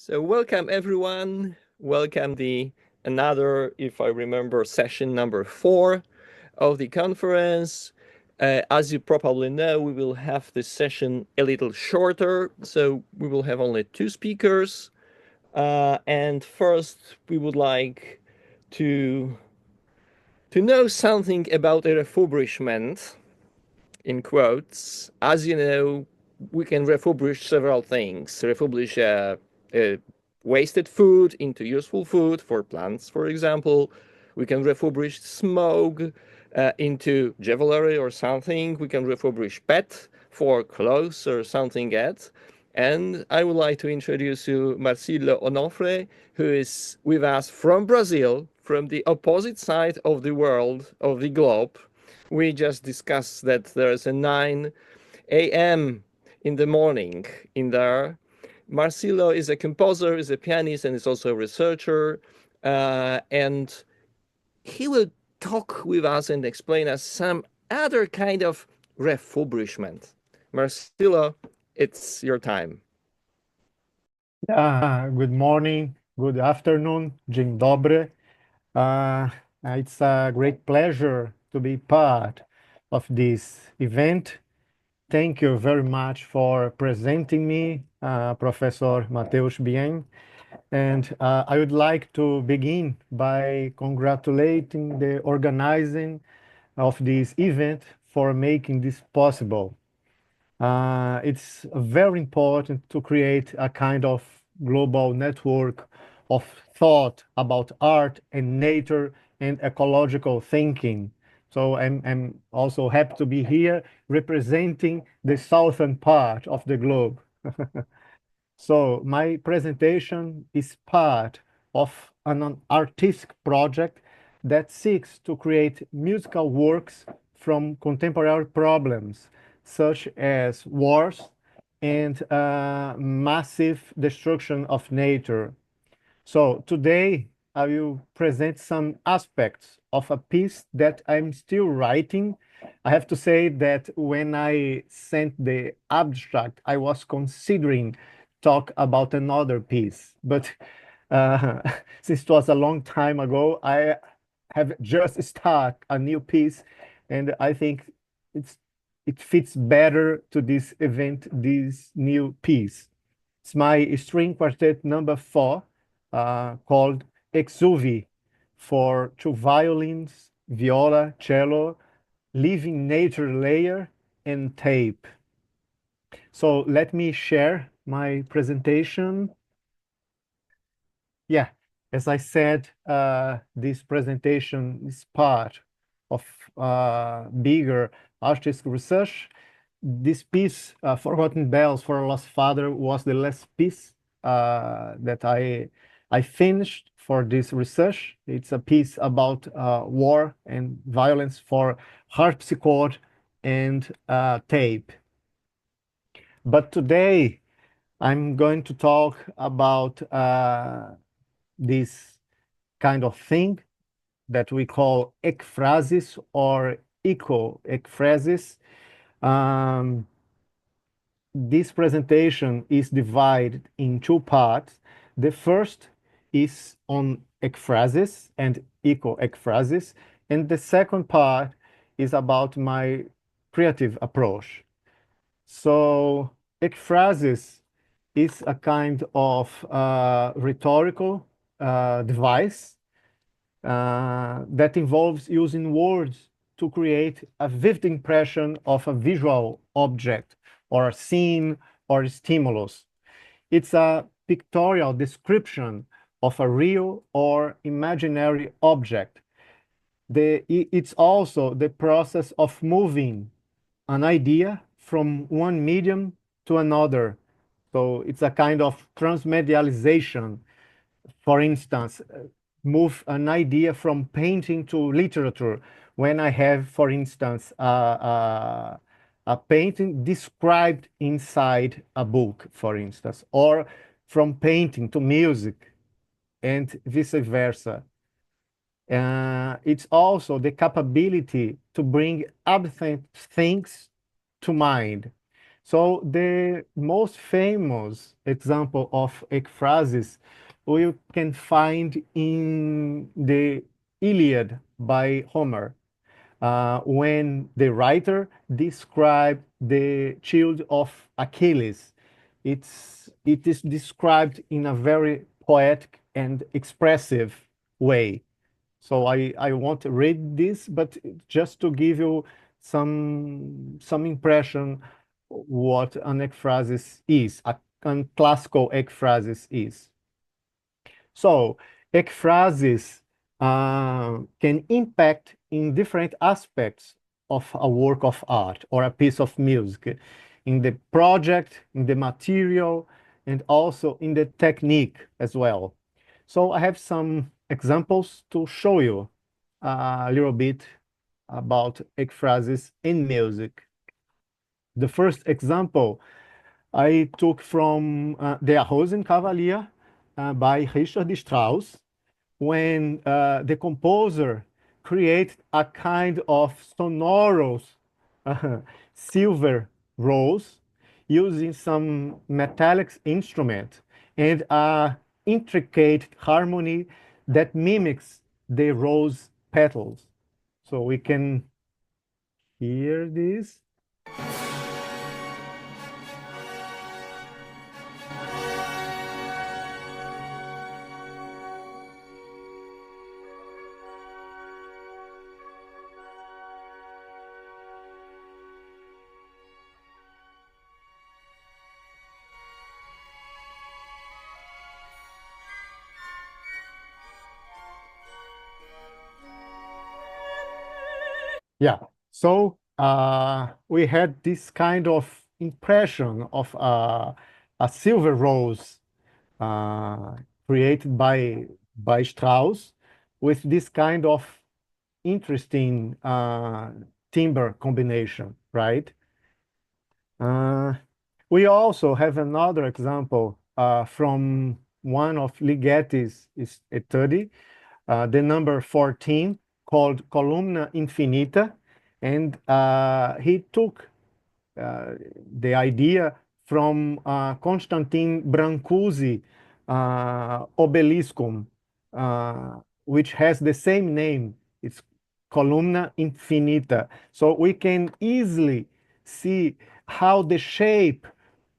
So welcome everyone. Welcome the another, if I remember, session number 4 of the conference. As you probably know, we will have this session a little shorter, so we will have only 2 speakers. And first, we would like to know something about a refurbishment, in quotes. As you know, we can refurbish several things. Refurbish wasted food into useful food for plants, for example. We can refurbish smoke into jewelry or something. We can refurbish pet for clothes or something else. And I would like to introduce you Marcílio Onofre, who is with us from Brazil, from the opposite side of the world, of the globe. We just discussed that there is a 9 a.m. in the morning in there. Marcílio is a composer, is a pianist, and is also a researcher. And he will talk with us and explain us some other kind of refurbishment. Marcílio, it's your time. Good morning, good afternoon, dzień dobry. It's a great pleasure to be part of this event. Thank you very much for presenting me, Professor Mateusz Bień. And I would like to begin by congratulating the organizing of this event for making this possible. It's very important to create a kind of global network of thought about art and nature and ecological thinking. So I'm also happy to be here representing the southern part of the globe. So my presentation is part of an artistic project that seeks to create musical works from contemporary problems such as wars and massive destruction of nature. So today I will present some aspects of a piece that I'm still writing. I have to say that when I sent the abstract, I was considering talk about another piece, but since it was a long time ago, I have just started a new piece, and I think it fits better to this event, this new piece. It's my string quartet number 4, called Exuvi, for 2 violins, viola, cello, living nature layer, and tape. So let me share my presentation. Yeah, as I said, this presentation is part of bigger artistic research. This piece, Forgotten Bells for a Lost Father, was the last piece that I finished for this research. It's a piece about war and violence for harpsichord and tape. But today, I'm going to talk about this kind of thing that we call ekphrasis or Eco-Ekphrasis. This presentation is divided in 2 parts. The first is on ekphrasis and Eco-Ekphrasis, and the second part is about my creative approach. So ekphrasis is a kind of rhetorical device that involves using words to create a vivid impression of a visual object or a scene or a stimulus. It's a pictorial description of a real or imaginary object. It's also the process of moving an idea from one medium to another. So it's a kind of transmedialization. For instance, move an idea from painting to literature. When I have, for instance, a painting described inside a book, for instance, or from painting to music, and vice versa. It's also the capability to bring absent things to mind. So the most famous example of ekphrasis we can find in the Iliad by Homer, when the writer described the shield of Achilles. It is described in a very poetic and expressive way. So I won't read this, but just to give you some impression what an ekphrasis is, a classical ekphrasis is. So ekphrasis can impact in different aspects of a work of art or a piece of music, in the project, in the material, and also in the technique as well. So I have some examples to show you a little bit about ekphrasis in music. The first example I took from Der Rosenkavalier by Richard Strauss, when the composer created a kind of sonorous silver rose using some metallic instrument and a intricate harmony that mimics the rose petals. So we can hear this. Yeah, so we had this kind of impression of a silver rose created by Strauss with this kind of interesting timbre combination, right? We also have another example from one of Ligeti's etude, the number 14, called Columna Infinita, and he took the idea from Constantin Brancusi Obeliscum, which has the same name. It's Columna Infinita. So we can easily see how the shape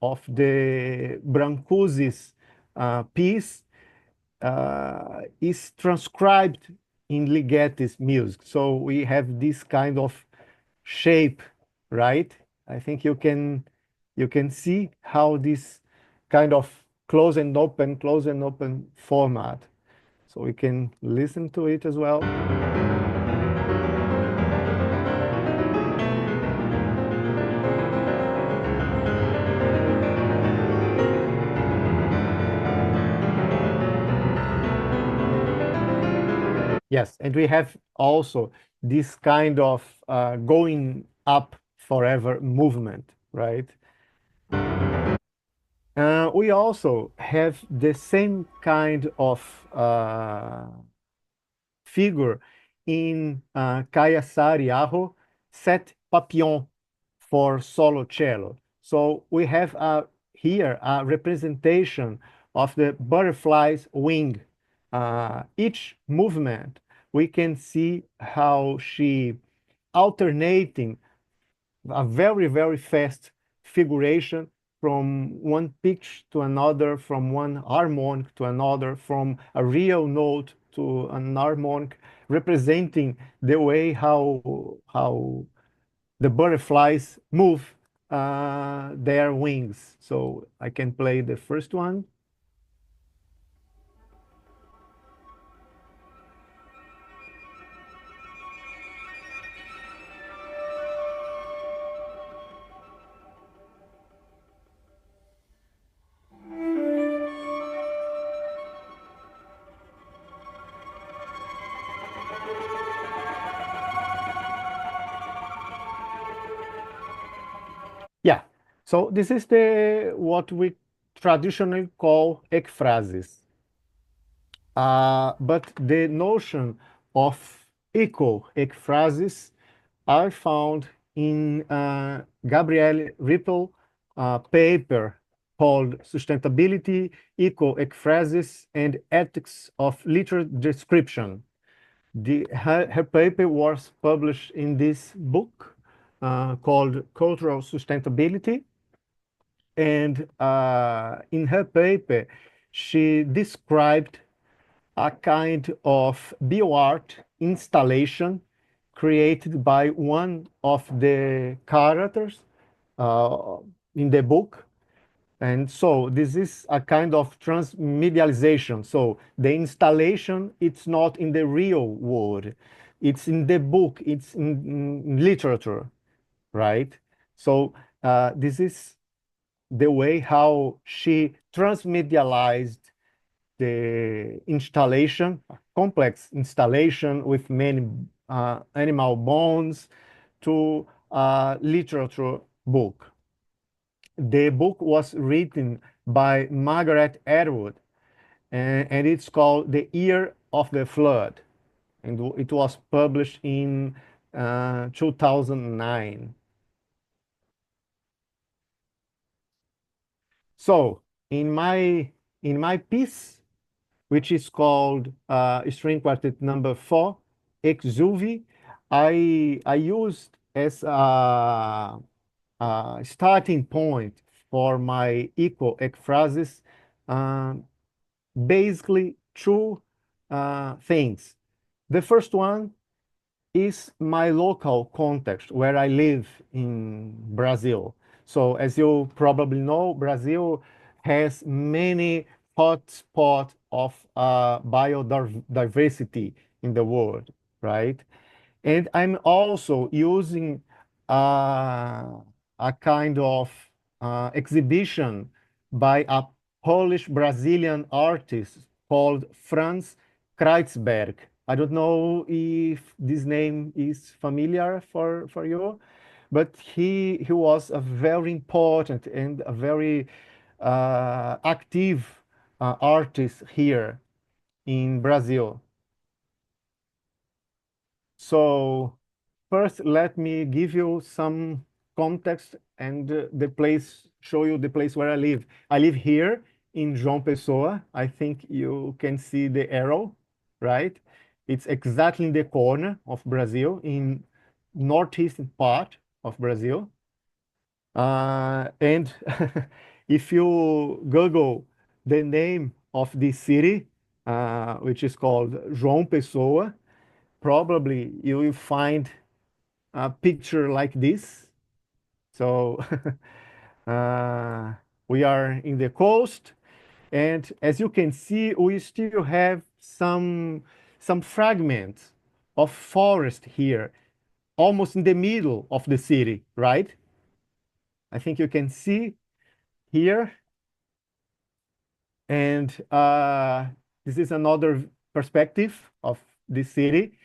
of the Brancusi's piece is transcribed in Ligeti's music. So we have this kind of shape, right? I think you can see how this kind of close and open format. So we can listen to it as well. Yes, and we have also this kind of going up forever movement, right? We also have the same kind of figure in Kaya Sariaho, Set Papillon for solo cello. So we have here a representation of the butterfly's wing. Each movement, we can see how she alternating a very, very fast figuration from one pitch to another, from one harmonic to another, from a real note to an harmonic, representing the way how the butterflies move their wings. So I can play the first one. Yeah, so this is what we traditionally call ekphrasis. But the notion of eco-ekphrasis are found in Gabriele Rippel paper called Sustainability, Eco-Ekphrasis, and Ethics of Literature Description. Her paper was published in this book called Cultural Sustainability. And in her paper, she described a kind of bioart installation created by one of the characters in the book. And so this is a kind of transmedialization. So the installation, it's not in the real world. It's in the book, it's in literature, right? So this is the way how she transmedialized the installation, a complex installation with many animal bones, to a literature book. The book was written by Margaret Atwood, and it's called The Year of the Flood, and it was published in 2009. So in my piece, which is called String Quartet number 4, Exuvi, I used as a starting point for my Eco-Ekphrasis basically two things. The first one is my local context, where I live in Brazil. So as you probably know, Brazil has many hotspots of biodiversity in the world, right? And I'm also using a kind of exhibition by a Polish Brazilian artist called Franz Kreitzberg. I don't know if this name is familiar for you, but he was a very important and a very active artist here in Brazil. So first, let me give you some context and show you the place where I live. I live here in João Pessoa. I think you can see the arrow, right? It's exactly in the corner of Brazil, in northeastern part of Brazil. And if you Google the name of this city, which is called João Pessoa, probably you will find a picture like this. So we are in the coast, and as you can see, we still have some fragments of forest here, almost in the middle of the city, right? I think you can see here. And this is another perspective of the city.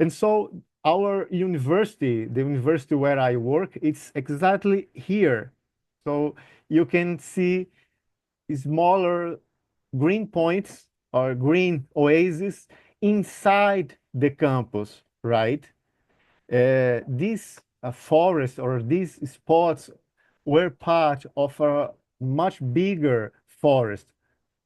And so our university, the university where I work, it's exactly here. So you can see smaller green points or green oases inside the campus, right? These forests or these spots were part of a much bigger forest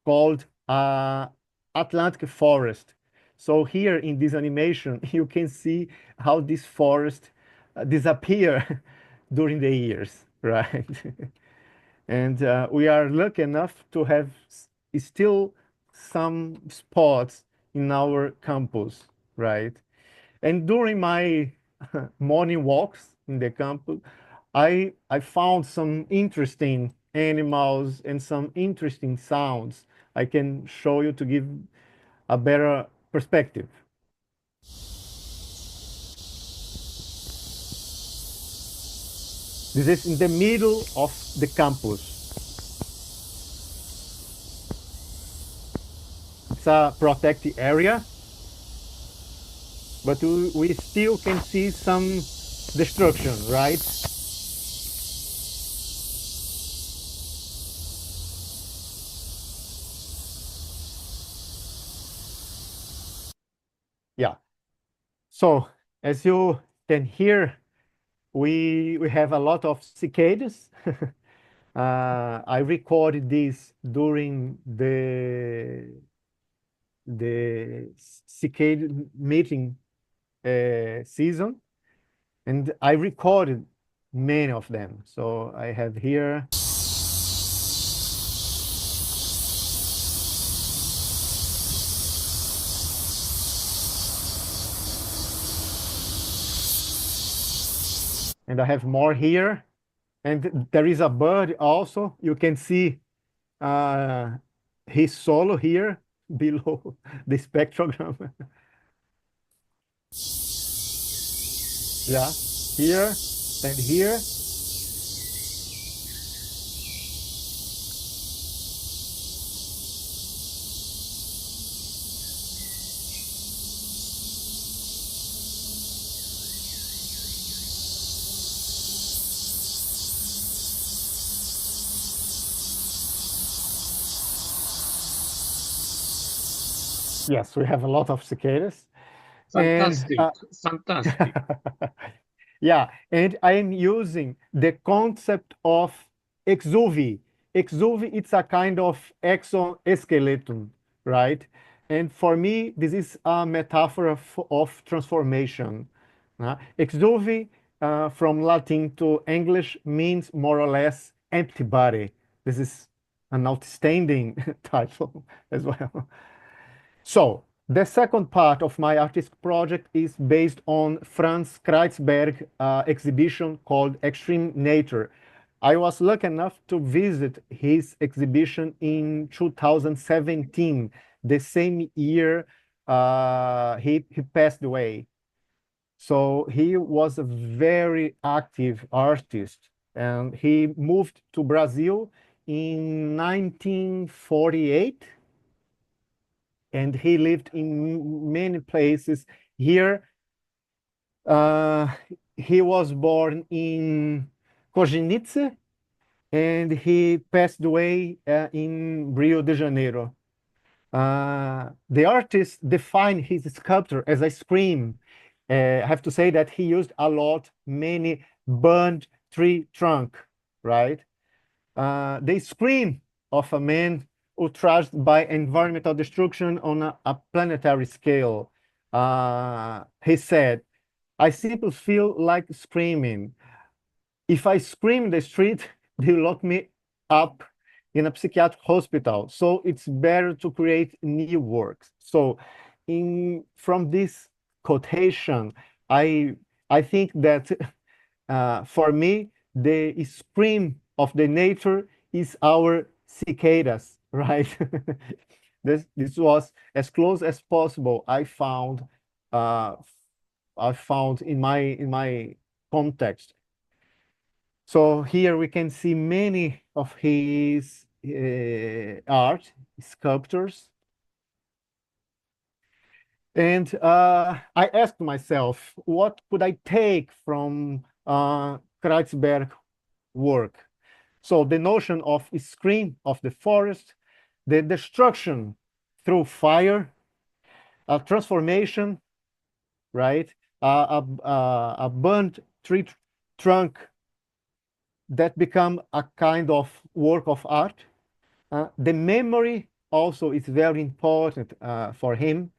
called Atlantic forest. So here in this animation, you can see how this forest disappear during the years, right? And we are lucky enough to have still some spots in our campus, right? And during my morning walks in the campus, I found some interesting animals and some interesting sounds I can show you to give a better perspective. This is in the middle of the campus. It's a protected area, but we still can see some destruction, right? Yeah. So as you can hear, we have a lot of cicadas I recorded this during the cicada meeting season, and I recorded many of them. So I have here. And I have more here. And there is a bird also. You can see his solo here below the spectrogram. Yeah, here and here. Yes, we have a lot of cicadas. Fantastic, And, fantastic. yeah, and I'm using the concept of exuvie. Exuvie, it's a kind of exoskeleton, right? And for me, this is a metaphor of transformation. Exuvie, from Latin to English, means more or less empty body. This is an outstanding title as well. So the second part of my artistic project is based on Franz Kreitzberg exhibition called Extreme Nature. I was lucky enough to visit his exhibition in 2017, the same year he passed away. So he was a very active artist, and he moved to Brazil in 1948, and he lived in many places. Here, he was born in Cojinice, and he passed away in Rio de Janeiro. The artist defined his sculpture as a scream. I have to say that he used a lot, many burned tree trunk, right? The scream of a man outraged by environmental destruction on a planetary scale. He said, I simply feel like screaming. If I scream in the street, they lock me up in a psychiatric hospital. So it's better to create new works. So from this quotation, I think that for me, the scream of the nature is our cicadas, right? This was as close as possible I found in my context. So here we can see many of his art, sculptures. And I asked myself, what could I take from Kreitzberg work? So the notion of screen of the forest, the destruction through fire, a transformation, right? A burnt tree trunk that become a kind of work of art. The memory also is very important for him,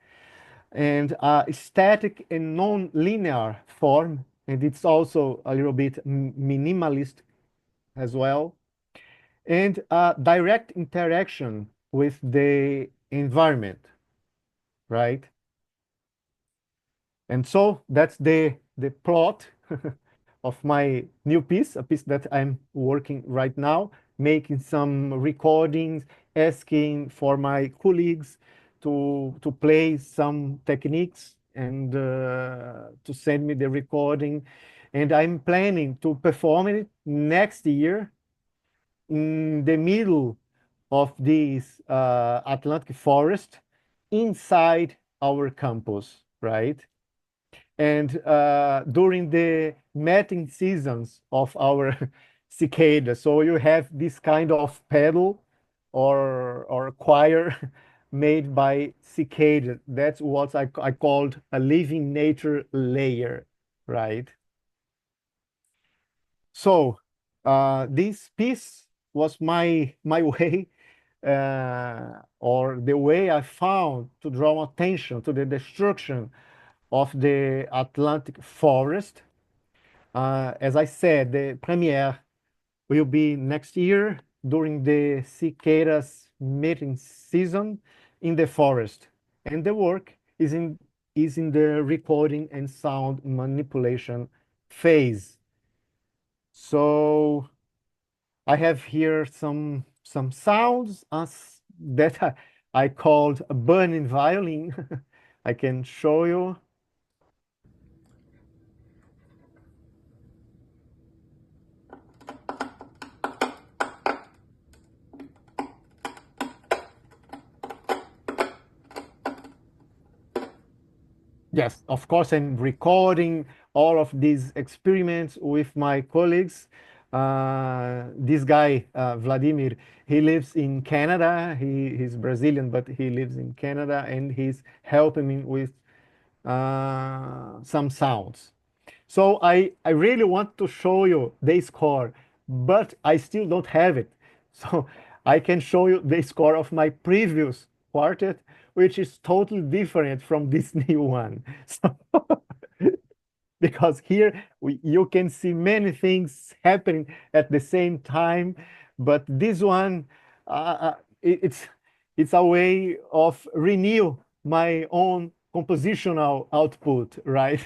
and static and non-linear form, and it's also a little bit minimalist as well, and direct interaction with the environment, right? And so that's the plot of my new piece, a piece that I'm working right now, making some recordings, asking for my colleagues to play some techniques and to send me the recording. And I'm planning to perform it next year in the middle of this Atlantic forest inside our campus, right? And during the mating seasons of our cicada. So you have this kind of pedal or choir made by cicada. That's what I called a living nature layer, right? So this piece was my way, or the way I found to draw attention to the destruction of the Atlantic forest. As I said, the premiere will be next year during the cicadas mating season in the forest, and the work is in the recording and sound manipulation phase. So I have here some sounds that I called a burning violin. I can show you. Yes, of course, I'm recording all of these experiments with my colleagues. This guy, Vladimir, he lives in Canada. He's Brazilian, but he lives in Canada, and he's helping me with some sounds. So I really want to show you the score, but I still don't have it. So I can show you the score of my previous quartet, which is totally different from this new one. So because here you can see many things happening at the same time, but this one, it's a way of renew my own compositional output, right?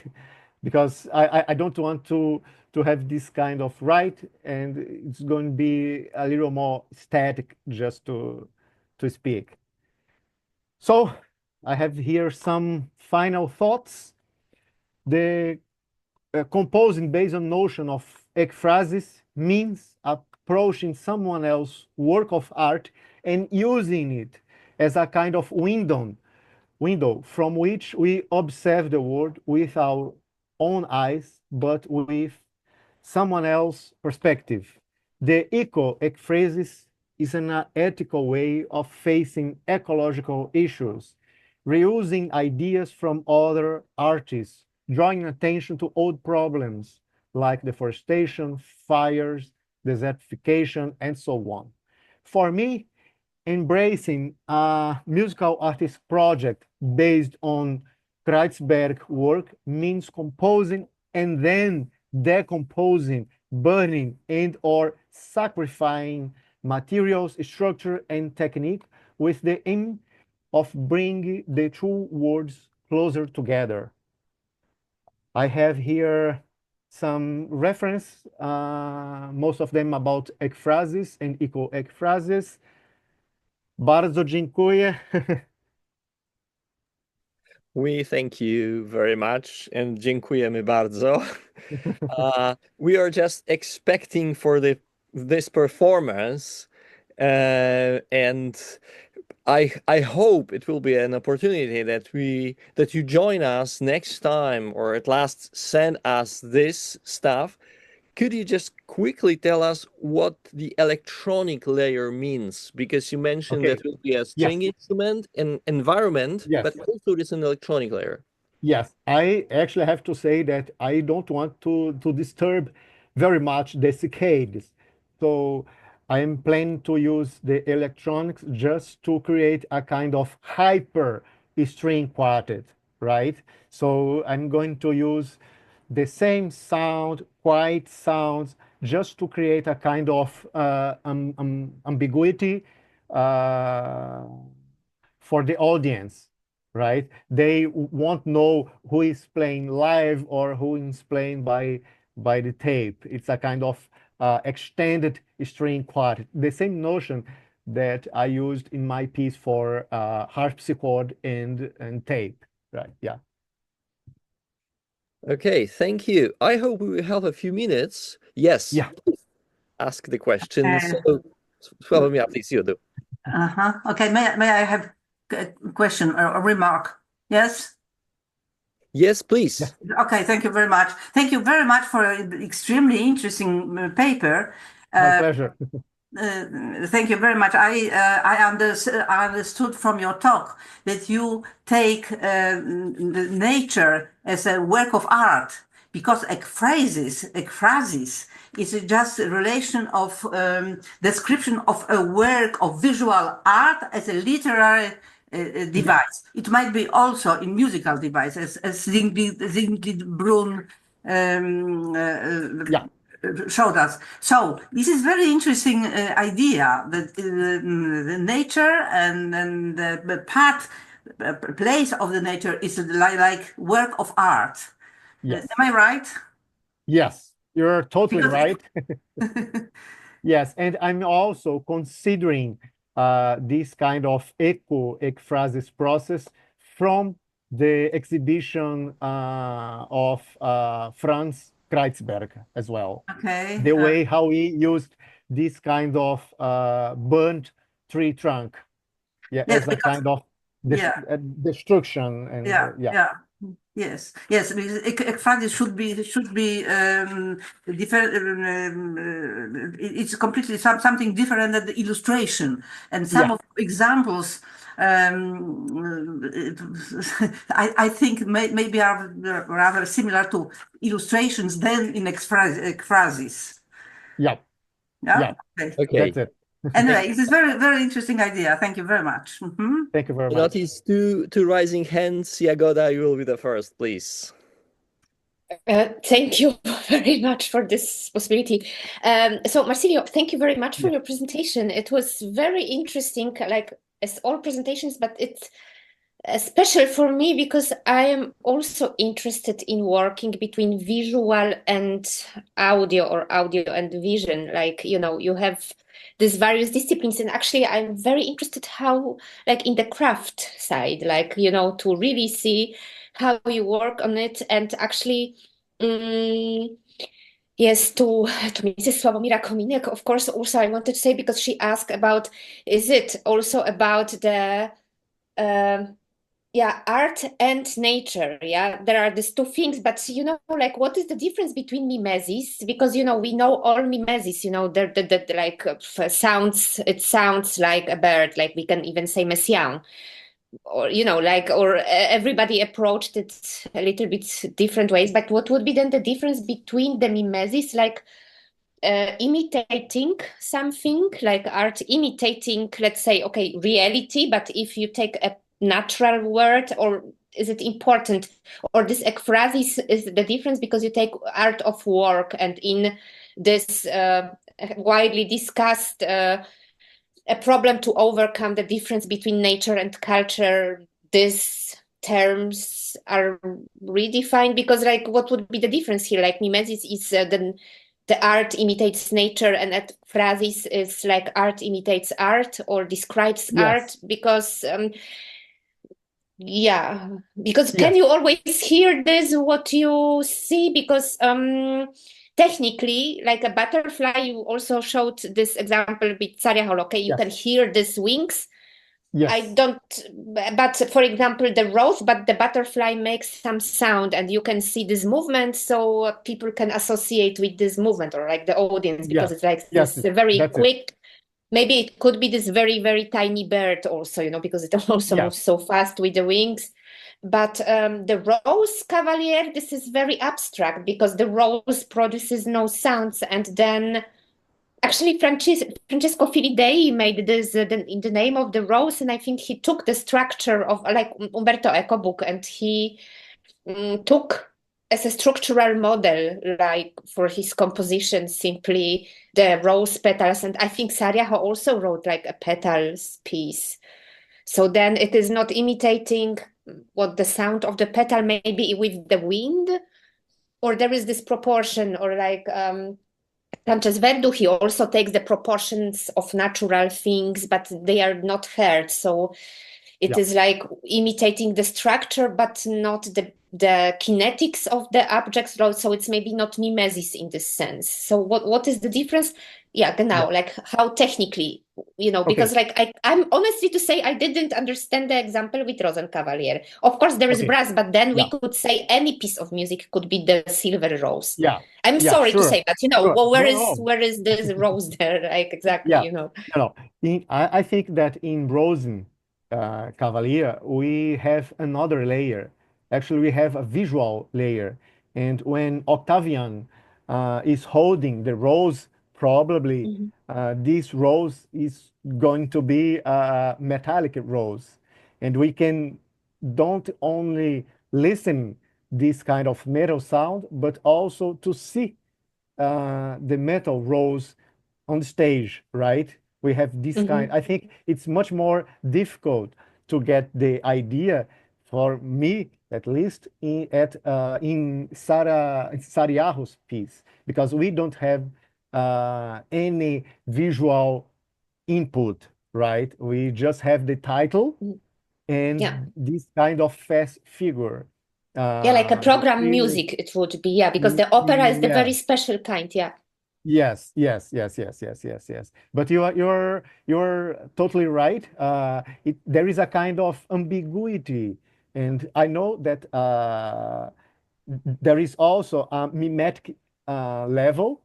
Because I don't want to have this kind of right, and it's going to be a little more static just to speak. So I have here some final thoughts. The composing based on notion of ekphrasis means approaching someone else's work of art and using it as a kind of window from which we observe the world with our own eyes, but with someone else's perspective. The Eco-Ekphrasis is an ethical way of facing ecological issues, reusing ideas from other artists, drawing attention to old problems like deforestation, fires, desertification, and so on. For me, embracing a musical artist project based on Kreitzberg work means composing and then decomposing, burning, and or sacrificing materials, structure, and technique with the aim of bringing the two worlds closer together. I have here some reference, most of them about ekphrasis and Eco-Ekphrasis. Bardzo dziękuję. We thank you very much and dziękujemy bardzo. We are just expecting for this performance, and I hope it will be an opportunity that you join us next time, or at last send us this stuff. Could you just quickly tell us what the electronic layer means? Because you mentioned that it will be a string instrument and environment, but also it's an electronic layer. Yes, I actually have to say that I don't want to disturb very much the cicades. So I am planning to use the electronics just to create a kind of hyper string quartet, right? So I'm going to use the same sound, quiet sounds, just to create a kind of ambiguity for the audience, right? They won't know who is playing live or who is playing by the tape. It's a kind of extended string quartet. The same notion that I used in my piece for harpsichord and tape, right? Yeah. Okay, thank you. I hope we will have a few minutes. Yes. Yeah. Ask the questions. So, follow me up, please. You do. Okay. May I have a question or a remark? Yes. Yes, please. Okay. Thank you very much. Thank you very much for an extremely interesting paper. My pleasure. Thank you very much. I understood from your talk that you take the nature as a work of art, because ekphrasis is just a relation of description of a work of visual art as a literary device. It might be also in musical device, as Zingrid Brun showed us. So this is very interesting idea that the nature and the place of the nature is like work of art. Yes. Am I right? Yes, you're totally right. Yes, and I'm also considering this kind of eco-ekphrasis process from the exhibition of Franz Kreitzberg as well. Okay. The way how he used this kind of burnt tree trunk, as a kind of destruction and Yes. Ekphrasis should be different. It's completely something different than the illustration, and some of examples. I think maybe are rather similar to illustrations than in ekphrasis. Yeah. Okay. That's it. Anyway, it is very interesting idea. Thank you very much. Thank you very much. Notice two rising hands. Jagoda, you will be the first, please. Thank you very much for this possibility. So Marcílio, thank you very much for your presentation. It was very interesting, like as all presentations, but it's special for me because I am also interested in working between visual and audio, or audio and vision. Like, you have these various disciplines, and actually I'm very interested how, like in the craft side, like, to really see how you work on it. And actually, yes, to Mrs. Sławomira Kominek, of course, also I wanted to say, because she asked about, is it also about the art and nature? There are these two things, but like, what is the difference between mimesis? Because we know all mimesis, the like sounds, it sounds like a bird, like we can even say messiaen, or or everybody approached it a little bit different ways. But what would be then the difference between the mimesis, like imitating something, like art imitating, let's say, okay, reality, but if you take a natural word, or is it important? Or this ekphrasis is the difference because you take art of work, and in this widely discussed a problem to overcome the difference between nature and culture, these terms are redefined, because like, what would be the difference here? Like mimesis is the art imitates nature, and ekphrasis is like art imitates art or describes art, because can you always hear this, what you see? Because technically, like a butterfly, you also showed this example with Sariahol, okay, you can hear these wings. I don't, but for example, the rose, but the butterfly makes some sound, and you can see this movement, so people can associate with this movement, or like the audience, because it's like this very quick. Maybe it could be this very, very tiny bird also, because it also moves so fast with the wings. But the rose cavalier, this is very abstract, because the rose produces no sounds. And then actually Francesco Filidei made this in the name of the rose, and I think he took the structure of like Umberto Eco book, and he took as a structural model, like for his composition, simply the rose petals. And I think Sariaho also wrote like a petals piece. So then it is not imitating what the sound of the petal may be with the wind, or there is this proportion, or like Sanchez Verdu, he also takes the proportions of natural things, but they are not heard. So it is like imitating the structure, but not the kinetics of the objects. So it's maybe not mimesis in this sense. So what is the difference? Genau, like how technically, because like I'm honestly to say, I didn't understand the example with Rosenkavalier. Of course, there is brass, but then we could say any piece of music could be the silver rose. I'm sorry to say that, well, where is this rose there? Like exactly, I think that in Rosen Cavalier, we have another layer. Actually, we have a visual layer. And when Octavian is holding the rose, probably this rose is going to be a metallic rose. And we can don't only listen this kind of metal sound, but also to see the metal rose on stage, right? We have this kind. I think it's much more difficult to get the idea, for me at least, in Sariaho's piece, because we don't have any visual input, right? We just have the title and this kind of fast figure. Yeah, like a program music it would be, yeah, because the opera is the very special kind, yeah. Yes. But you're totally right. There is a kind of ambiguity, and I know that there is also a mimetic level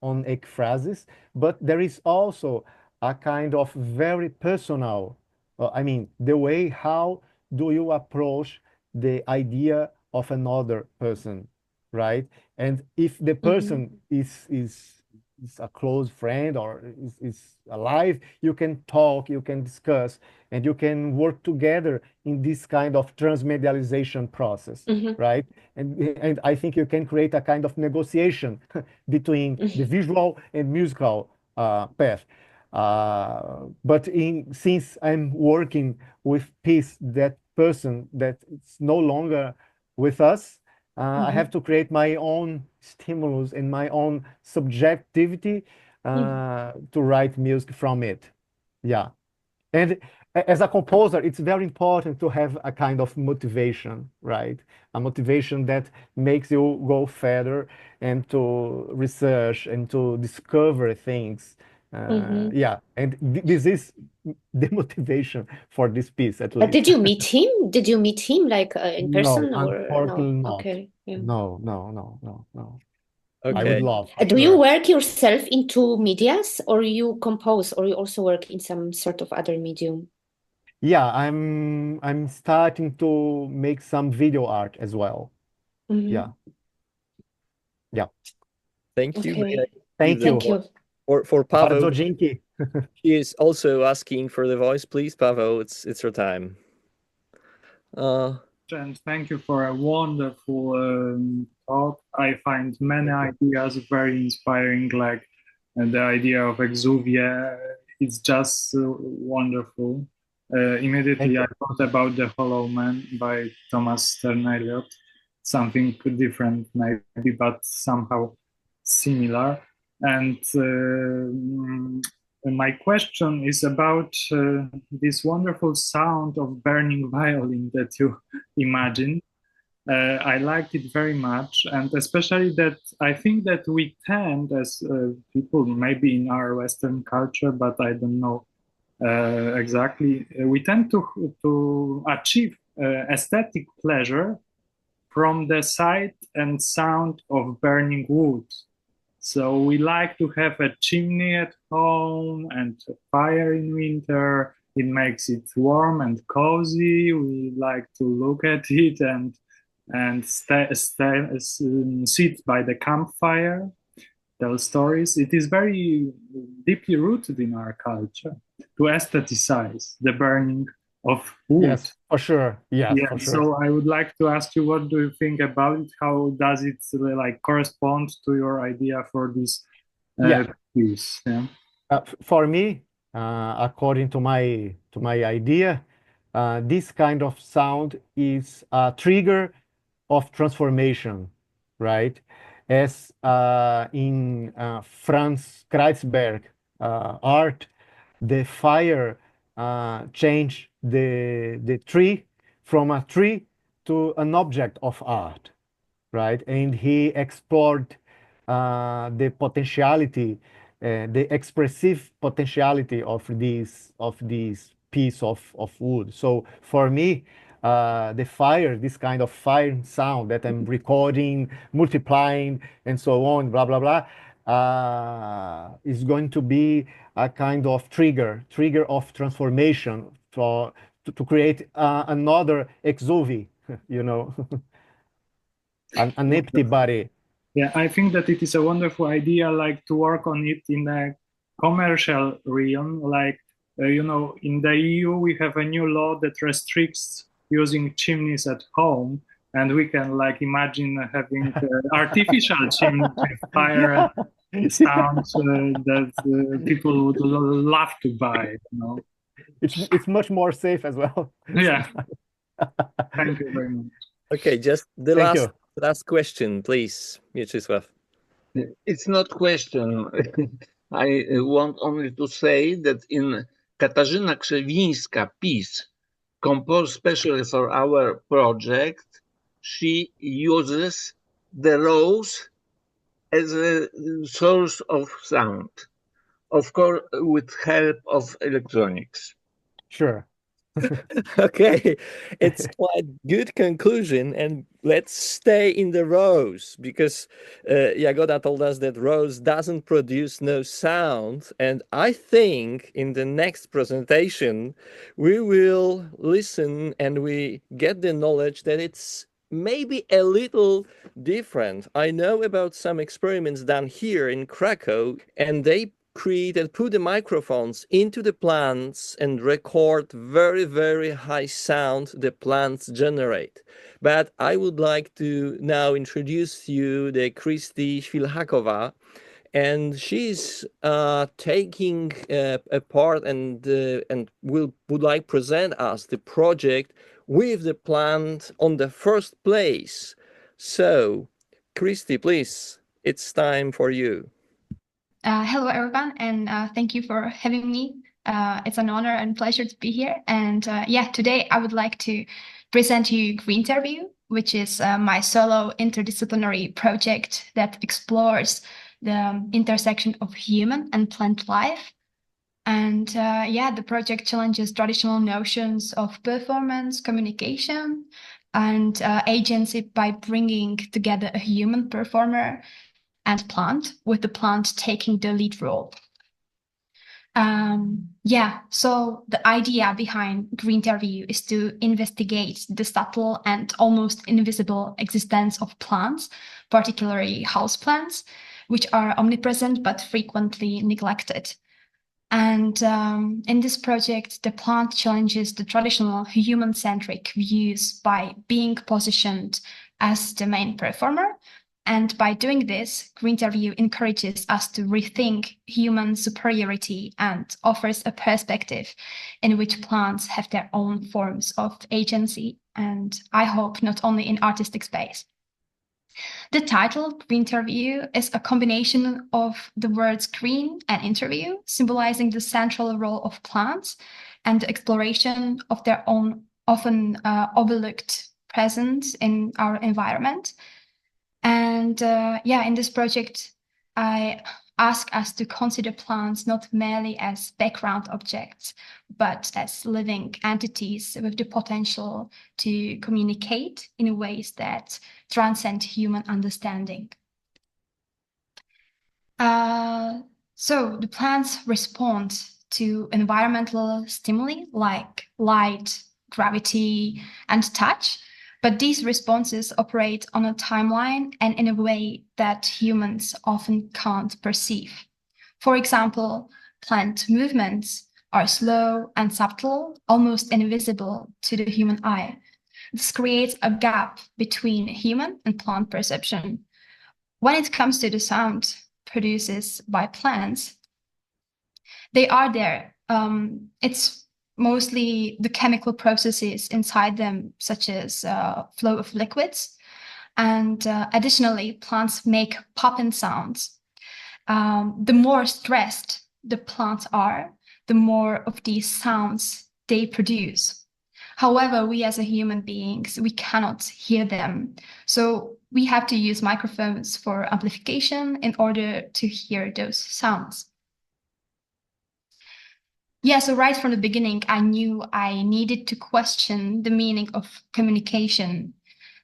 on ekphrasis, but there is also a kind of very personal. I mean, the way how do you approach the idea of another person, right? And if the person is a close friend or is alive, you can talk, you can discuss, and you can work together in this kind of transmedialization process, right? And I think you can create a kind of negotiation between the visual and musical path. But since I'm working with that person that is no longer with us, I have to create my own stimulus and my own subjectivity to write music from it. Yeah. And as a composer, it's very important to have a kind of motivation, right? A motivation that makes you go further and to research and to discover things. Yeah, and this is the motivation for this piece, at least. But did you meet him? Did you meet him like in person No, or unfortunately no? not. Okay. Yeah. No. I Okay. would love. Do you work yourself into medias, or you compose, or you also work in some sort of other medium? Yeah, I'm starting to make some video art as well. Yeah. Thank you. Okay. Thank you. Thank you. For Paweł, Bardzo dzięki. he is also asking for the voice. Please, Paweł, it's your time. And thank you for a wonderful talk. I find many ideas very inspiring, like the idea of exuvia. It's just wonderful. Immediately I thought about The Hollow Man by Thomas Stern Eliot, something different maybe, but somehow similar. And my question is about this wonderful sound of burning violin that you imagined. I liked it very much, and especially that I think that we tend, as people, maybe in our Western culture, but I don't know exactly, we tend to achieve aesthetic pleasure from the sight and sound of burning wood. So we like to have a chimney at home and a fire in winter. It makes it warm and cozy. We like to look at it and sit by the campfire, tell stories. It is very deeply rooted in our culture to aestheticize the burning of wood. Yes, for sure. Yeah, for sure. So I would like to ask you, what do you think about it? How does it like correspond to your idea for this piece? Yeah. For me, according to my idea, this kind of sound is a trigger of transformation, right? As in Franz Kreuzberg art, the fire changed the tree from a tree to an object of art, right? And he explored the potentiality, the expressive potentiality of this piece of wood. So for me, the fire, this kind of fire sound that I'm recording, multiplying, and so on, blah blah blah, is going to be a kind of trigger of transformation to create another exuvi, you know. an empty body. Yeah, I think that it is a wonderful idea, like to work on it in a commercial realm. Like, you know, in the EU, we have a new law that restricts using chimneys at home. And we can like imagine having artificial chimneys with fire and sounds that people would love to buy, you know. It's much more safe as well. Yeah. Thank you very much. Okay, just the Thank you. last question, please, Mieczysław. It's not question. I want only to say that in Katarzyna Krzewińska piece, composed specially for our project, she uses the rose as a source of sound, of course, with help of electronics. Sure. Okay, it's quite good conclusion, and let's stay in the rose, because Jagoda told us that rose doesn't produce no sound, and I think in the next presentation we will listen and we get the knowledge that it's maybe a little different. I know about some experiments done here in Krakow, and they put the microphones into the plants and record very, very high sound the plants generate. But I would like to now introduce you the Švihálková, and she's taking a part and would like present us the project with the plant on the first place. So, Kristi, please, it's time for you. Hello, everyone, and thank you for having me. It's an honor and pleasure to be here. And today I would like to present you Greenterview, which is my solo interdisciplinary project that explores the intersection of human and plant life. And the project challenges traditional notions of performance, communication, and agency by bringing together a human performer and plant, with the plant taking the lead role. So the idea behind Greenterview is to investigate the subtle and almost invisible existence of plants, particularly houseplants, which are omnipresent but frequently neglected. And in this project, the plant challenges the traditional human-centric views by being positioned as the main performer. And by doing this, Greenterview encourages us to rethink human superiority and offers a perspective in which plants have their own forms of agency, and I hope not only in artistic space. The title, Greenterview, is a combination of the words green and interview, symbolizing the central role of plants and the exploration of their own often overlooked presence in our environment. And in this project, I ask us to consider plants not merely as background objects, but as living entities with the potential to communicate in ways that transcend human understanding. So the plants respond to environmental stimuli like light, gravity, and touch. But these responses operate on a timeline and in a way that humans often can't perceive. For example, plant movements are slow and subtle, almost invisible to the human eye. This creates a gap between human and plant perception. When it comes to the sound produced by plants, they are there. It's mostly the chemical processes inside them, such as flow of liquids. And additionally, plants make popping sounds. The more stressed the plants are, the more of these sounds they produce. However, we as a human beings, we cannot hear them. So we have to use microphones for amplification in order to hear those sounds. So right from the beginning, I knew I needed to question the meaning of communication.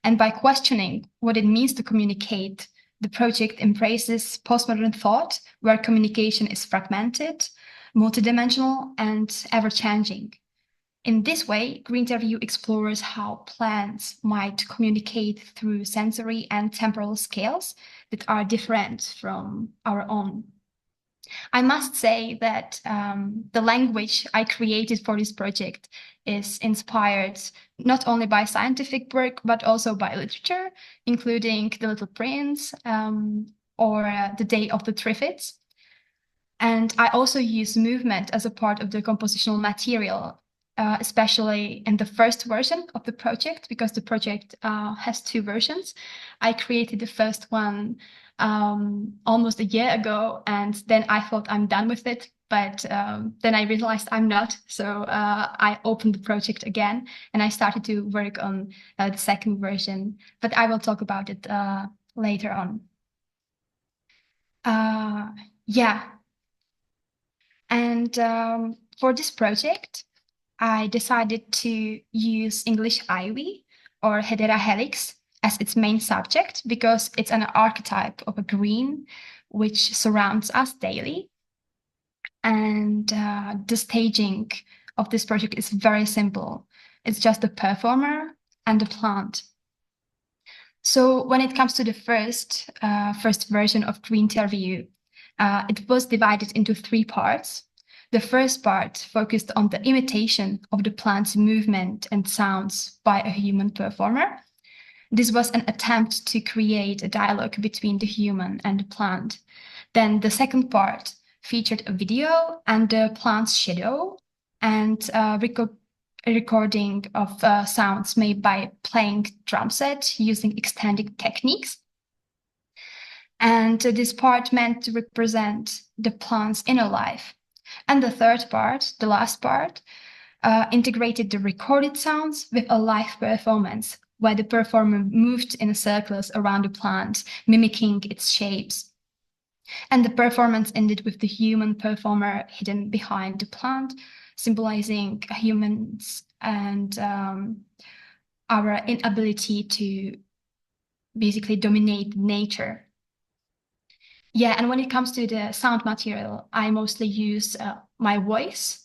And by questioning what it means to communicate, the project embraces postmodern thought, where communication is fragmented, multidimensional, and ever-changing. In this way, Greenterview explores how plants might communicate through sensory and temporal scales that are different from our own. I must say that the language I created for this project is inspired not only by scientific work, but also by literature, including The Little Prince or The Day of the Triffids. And I also use movement as a part of the compositional material, especially in the first version of the project, because the project has 2 versions. I created the first one almost a year ago, and then I thought I'm done with it, but then I realized I'm not. So I opened the project again, and I started to work on the second version, but I will talk about it later on. Yeah. And for this project, I decided to use English ivy or Hedera helix as its main subject because it's an archetype of a green which surrounds us daily. And the staging of this project is very simple. It's just the performer and the plant. So when it comes to the first version of Greenterview, it was divided into 3 parts. The first part focused on the imitation of the plant's movement and sounds by a human performer. This was an attempt to create a dialogue between the human and the plant. Then the second part featured a video and the plant's shadow and a recording of sounds made by playing drum set using extended techniques. And this part meant to represent the plant's inner life. And the third part, the last part, integrated the recorded sounds with a live performance, where the performer moved in circles around the plant, mimicking its shapes. And the performance ended with the human performer hidden behind the plant, symbolizing humans and our inability to basically dominate nature. Yeah, and when it comes to the sound material, I mostly use my voice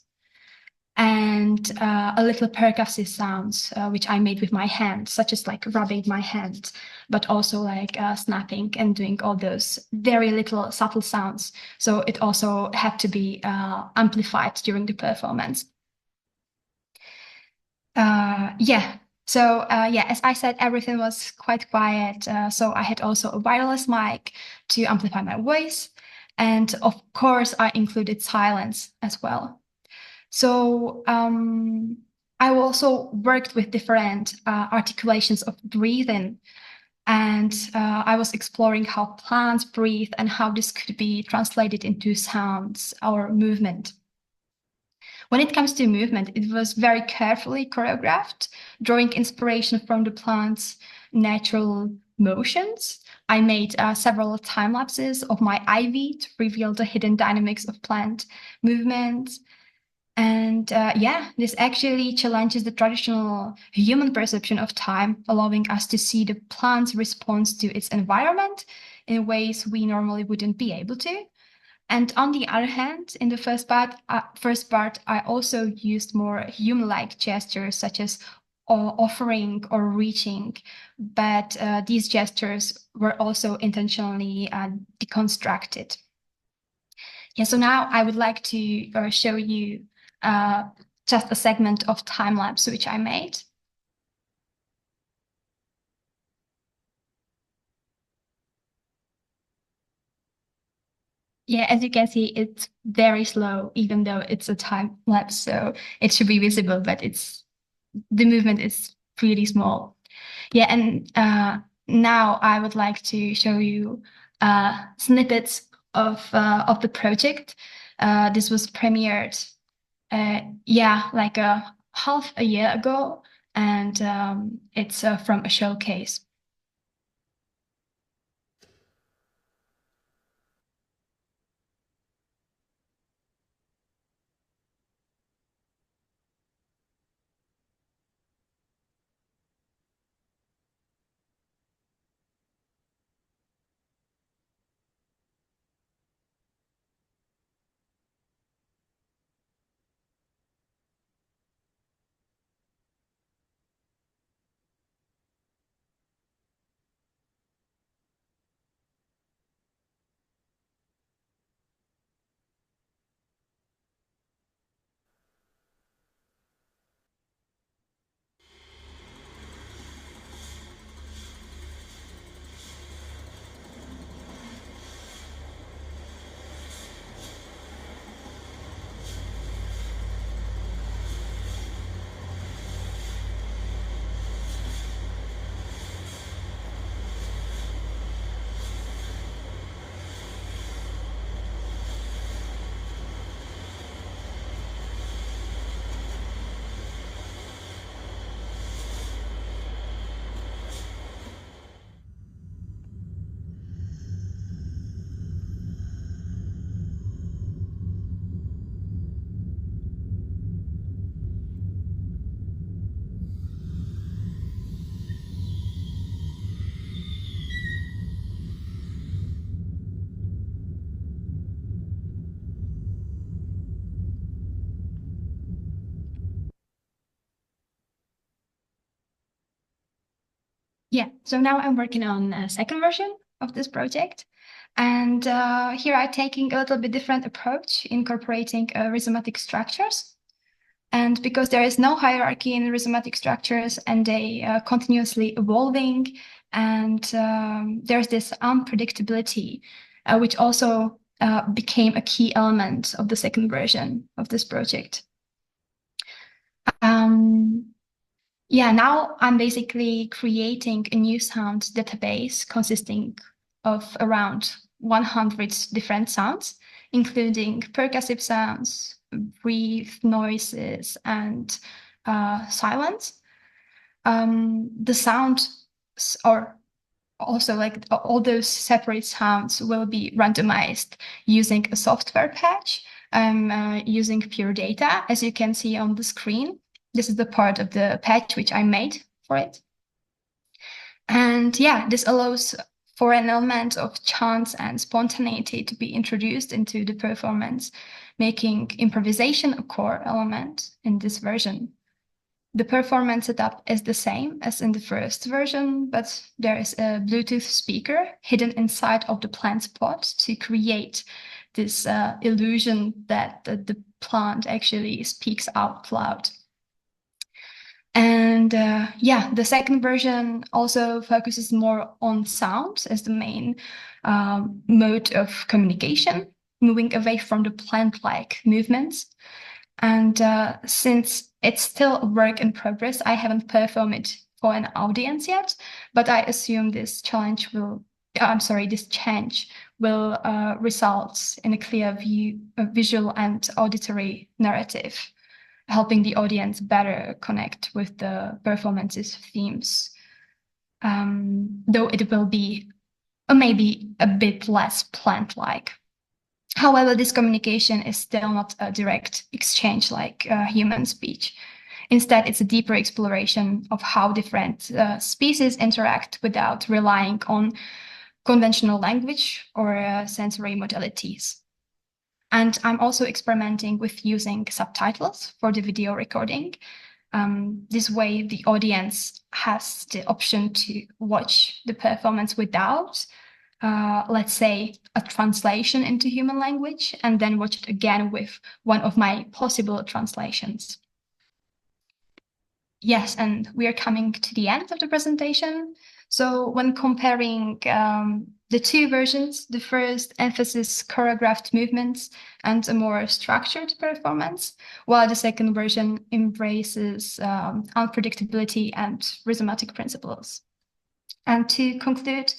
and a little percussive sounds, which I made with my hand, such as like rubbing my hand, but also like snapping and doing all those very little subtle sounds. So it also had to be amplified during the performance. Yeah. So as I said, everything was quite quiet. So I had also a wireless mic to amplify my voice. And of course, I included silence as well. So I also worked with different articulations of breathing. And I was exploring how plants breathe and how this could be translated into sounds or movement. When it comes to movement, it was very carefully choreographed, drawing inspiration from the plant's natural motions. I made several time lapses of my ivy to reveal the hidden dynamics of plant movements. And this actually challenges the traditional human perception of time, allowing us to see the plant's response to its environment in ways we normally wouldn't be able to. And on the other hand, in the first part, I also used more human-like gestures, such as offering or reaching, but these gestures were also intentionally deconstructed. Yeah, so now I would like to show you just a segment of time-lapse which I made. Yeah, as you can see, it's very slow, even though it's a time lapse, so it should be visible, but the movement is pretty small. Yeah, and now I would like to show you snippets of the project. This was premiered, like half a year ago, and it's from a showcase. Yeah, so now I'm working on a second version of this project. And here I'm taking a little bit different approach, incorporating rhizomatic structures. And because there is no hierarchy in rhizomatic structures and they are continuously evolving, and there's this unpredictability, which also became a key element of the second version of this project. Yeah, now I'm basically creating a new sound database consisting of around 100 different sounds, including percussive sounds, brief noises, and silence. The sound, or also like all those separate sounds, will be randomized using a software patch. I'm using pure data, as you can see on the screen. This is the part of the patch which I made for it. And yeah, this allows for an element of chance and spontaneity to be introduced into the performance, making improvisation a core element in this version. The performance setup is the same as in the first version, but there is a Bluetooth speaker hidden inside of the plant pot to create this illusion that the plant actually speaks out loud. And yeah, the second version also focuses more on sound as the main mode of communication, moving away from the plant-like movements. And since it's still a work in progress, I haven't performed it for an audience yet, but I assume this change will result in a clear visual and auditory narrative, helping the audience better connect with the performance's themes, though it will be maybe a bit less plant-like. However, this communication is still not a direct exchange like human speech. Instead, it's a deeper exploration of how different species interact without relying on conventional language or sensory modalities. And I'm also experimenting with using subtitles for the video recording. This way, the audience has the option to watch the performance without, let's say, a translation into human language, and then watch it again with one of my possible translations. Yes, and we are coming to the end of the presentation. So when comparing the two versions, the first emphasizes choreographed movements and a more structured performance, while the second version embraces unpredictability and rhizomatic principles. And to conclude,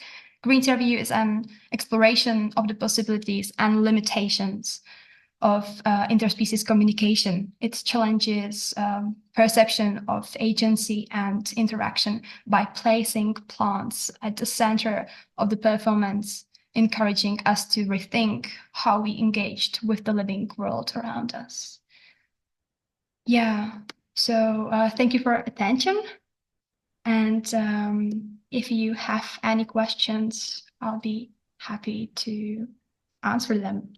Greenterview is an exploration of the possibilities and limitations of interspecies communication. It challenges perception of agency and interaction by placing plants at the center of the performance, encouraging us to rethink how we engaged with the living world around us. Yeah, so thank you for attention. And if you have any questions, I'll be happy to answer them.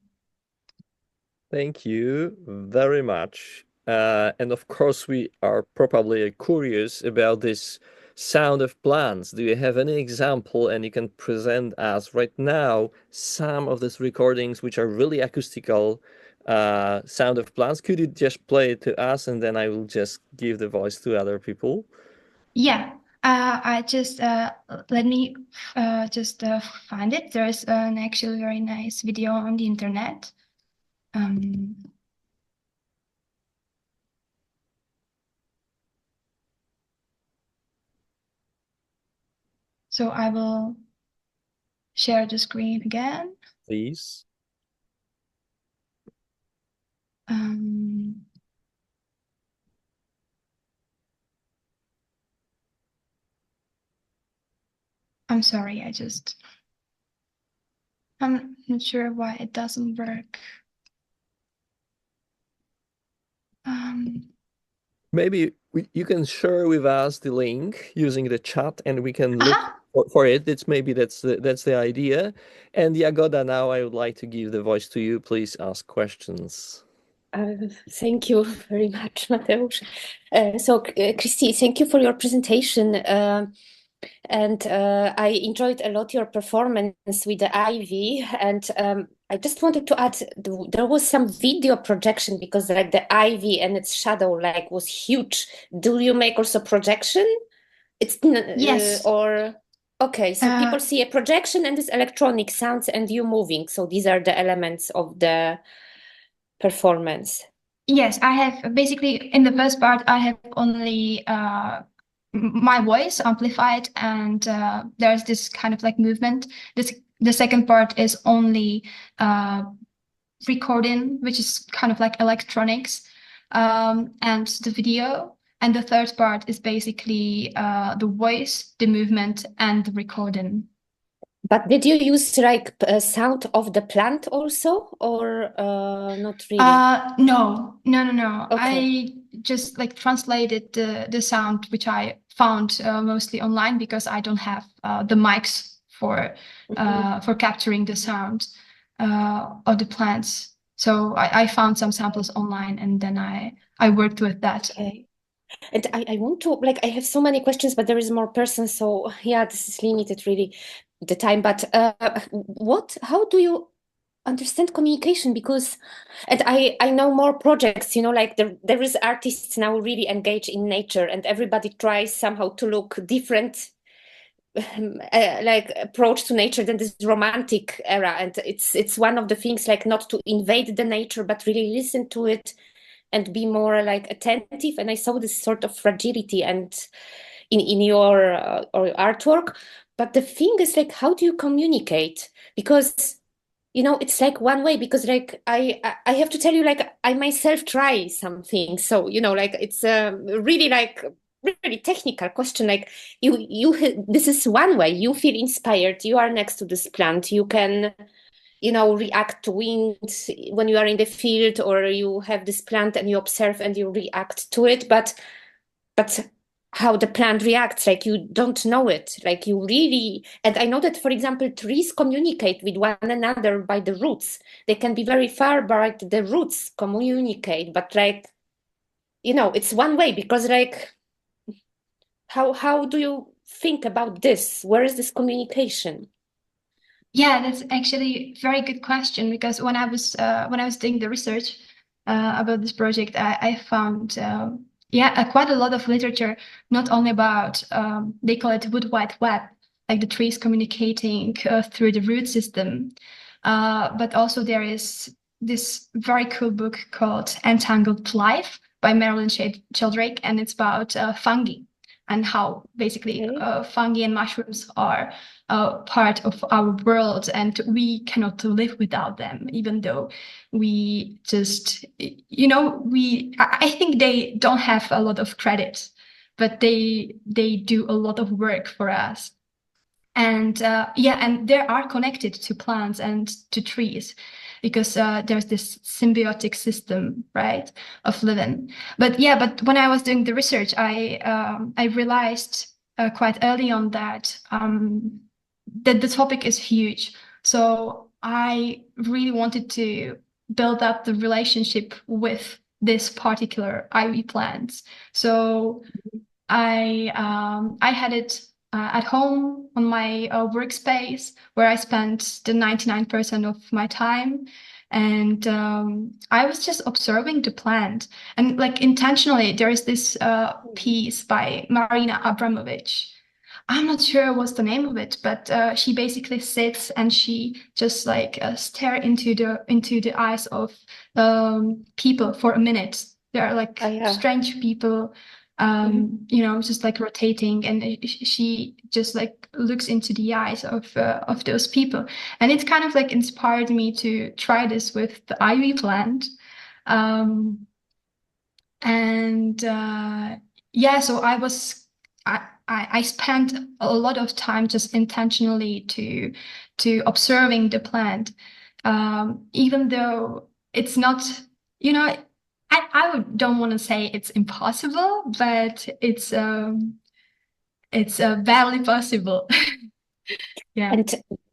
Thank you very much. And of course, we are probably curious about this sound of plants. Do you have any example, and you can present us right now some of these recordings which are really acoustical sound of plants? Could you just play it to us, and then I will just give the voice to other people? Yeah, I just let me just find it. There is an actually very nice video on the internet. So I will share the screen again. Please. I'm sorry, I'm not sure why it doesn't work. Maybe you can share with us the link using the chat, and we can look for it. That's the idea. And Jagoda, now I would like to give the voice to you. Please ask questions. Thank you very much, Mateusz. So, Kristi, thank you for your presentation. And I enjoyed a lot your performance with the ivy. And I just wanted to add, there was some video projection because like the ivy and its shadow like was huge. Do you make also projection? It's Yes. Okay, so people see a projection and this electronic sounds and you moving. So these are the elements of the performance. Yes, I have basically in the first part, I have only my voice amplified, and there's this kind of like movement. The second part is only recording, which is kind of like electronics, and the video. And the third part is basically the voice, the movement, and the recording. But did you use like sound of the plant also, or not really? No. Okay. I just like translated the sound, which I found mostly online because I don't have the mics for capturing the sound of the plants. So I found some samples online, and then I worked with that. Okay. And I want to, like, I have so many questions, but there is more persons. So yeah, this is limited really, the time. But how do you understand communication? Because, and I know more projects, you know, like there is artists now really engaged in nature and everybody tries somehow to look different, like approach to nature than this romantic era. And it's one of the things, like not to invade the nature, but really listen to it and be more like attentive. And I saw this sort of fragility and in your artwork. But the thing is, like, how do you communicate? Because, you know, it's like one way, because like I have to tell you, like, I myself try something. So, you know, like it's really like really technical question. Like you this is one way. You feel inspired. You are next to this plant. You can, you know, react to wind when you are in the field, or you have this plant and you observe and you react to it. But how the plant reacts, like you don't know it, like you really, and I know that, for example, trees communicate with one another by the roots. They can be very far, but the roots communicate. But like, you know, it's one way, because like, how do you think about this? Where is this communication? Yeah, that's actually a very good question, because when I was doing the research about this project, I found quite a lot of literature, not only about they call it wood wide web, like the trees communicating through the root system, but also there is this very cool book called Entangled Life by Marilyn Sheldrake, and it's about fungi and how basically fungi and mushrooms are part of our world, and we cannot live without them, even though we just, you know, I think they don't have a lot of credit, but they do a lot of work for us. And and they are connected to plants and to trees, because there's this symbiotic system, right, of living. But when I was doing the research, I realized quite early on that that the topic is huge. So I really wanted to build up the relationship with this particular ivy plants. So I had it at home on my workspace, where I spent the 99% of my time. And I was just observing the plant. And like intentionally, there is this piece by Marina Abramović. I'm not sure what's the name of it, but she basically sits and she just like stare into the eyes of people for a minute. They're like strange people, you know, just like rotating, and she just like looks into the eyes of those people, and it kind of like inspired me to try this with the ivy plant, so I spent a lot of time just intentionally to observing the plant, even though it's not, you know, I don't want to say it's impossible, but it's barely possible. Yeah. And